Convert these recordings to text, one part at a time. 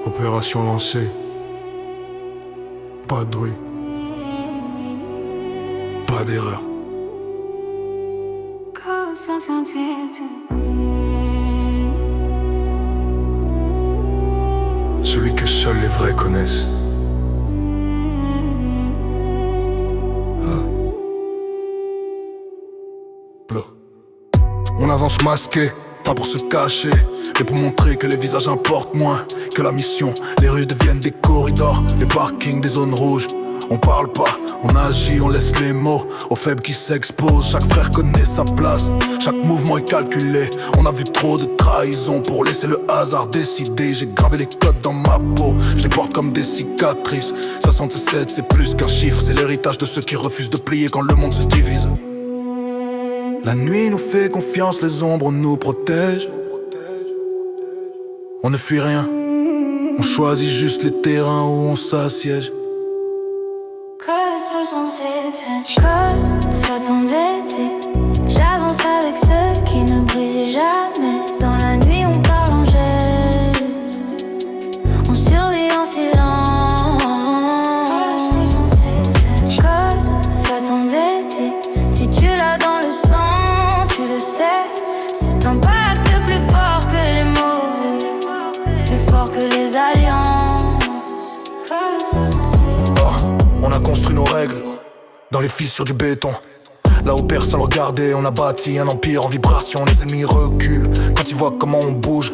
Opération lancée. Pas de bruit. Pas d'erreur. Celui que seuls les vrais connaissent. On avance masqué, pas pour se cacher, mais pour montrer que les visages importent moins que la mission. Les rues deviennent des corridors, les parkings des zones rouges. On parle pas, on agit, on laisse les mots aux faibles qui s'exposent. Chaque frère connaît sa place, chaque mouvement est calculé. On a vu trop de trahison pour laisser le hasard décider. J'ai gravé les codes dans ma peau, je les porte comme des cicatrices. 67 c'est plus qu'un chiffre, c'est l'héritage de ceux qui refusent de plier quand le monde se divise. La nuit nous fait confiance, les ombres nous protègent. On ne fuit rien, on choisit juste les terrains où on s'assiège. Code 67, code 67. J'avance avec ceux qui ne brisent jamais. Dans la nuit on parle en gestes, on survit en silence. Code 67. Si tu l'as dans le sang, tu le sais. C'est un pacte plus fort que les mots, plus fort que les alliances. On a construit nos règles dans les fissures du béton. Là où personne regardait, on a bâti un empire en vibration. Les ennemis reculent quand ils voient comment on bouge.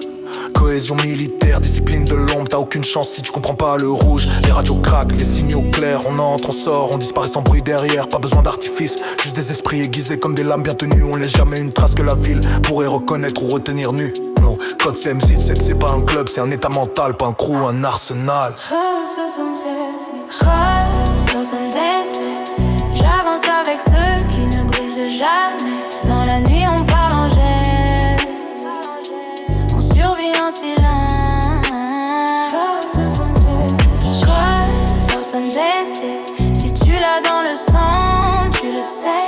Cohésion militaire, discipline de l'ombre. T'as aucune chance si tu comprends pas le rouge. Les radios craquent, les signaux clairs. On entre, on sort, on disparaît sans bruit derrière. Pas besoin d'artifice, juste des esprits aiguisés comme des lames bien tenues. On laisse jamais une trace que la ville pourrait reconnaître ou retenir nu. Non, code CMZ7 c'est pas un club, c'est un état mental, pas un crew, un arsenal. Code 67, code 67. J'avance avec ceux qui ne brisent jamais. Dans la nuit on parle en gestes, on survit en silence. Code 67, code 67. Si tu l'as dans le sang, tu le sais.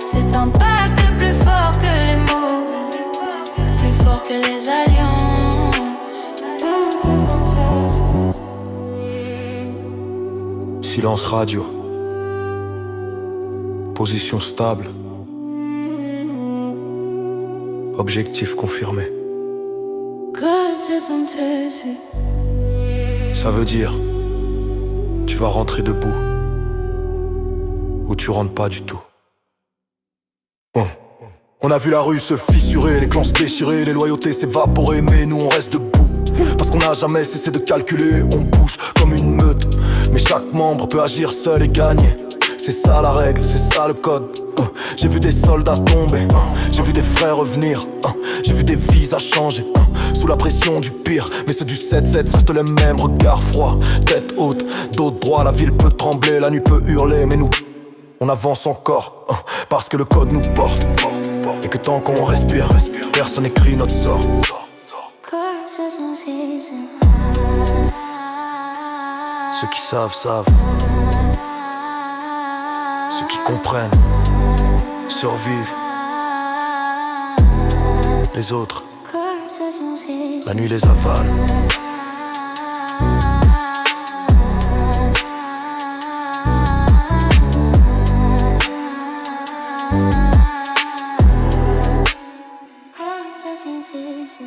C'est un pacte plus fort que les mots, plus fort que les alliances. Code 67. Silence radio. Position stable. Objectif confirmé. Code 67. Ça veut dire tu vas rentrer debout ou tu rentres pas du tout. On a vu la rue se fissurer, les clans se déchirer, les loyautés s'évaporer, mais nous on reste debout. Parce qu'on n'a jamais cessé de calculer, on bouge comme une meute. Mais chaque membre peut agir seul et gagner. C'est ça la règle, c'est ça le code. J'ai vu des soldats tomber, j'ai vu des frères revenir, j'ai vu des visages changer, sous la pression du pire. Mais ceux du 7-7 restent le même, regard froid, tête haute, dos droit. La ville peut trembler, la nuit peut hurler, mais nous, on avance encore, parce que le code nous porte. Et que tant qu'on respire, personne n'écrit notre sort. Code 66. Ceux qui savent, savent. Ceux qui comprennent, survivent. Les autres, Code 66. la nuit les avale. Code 66.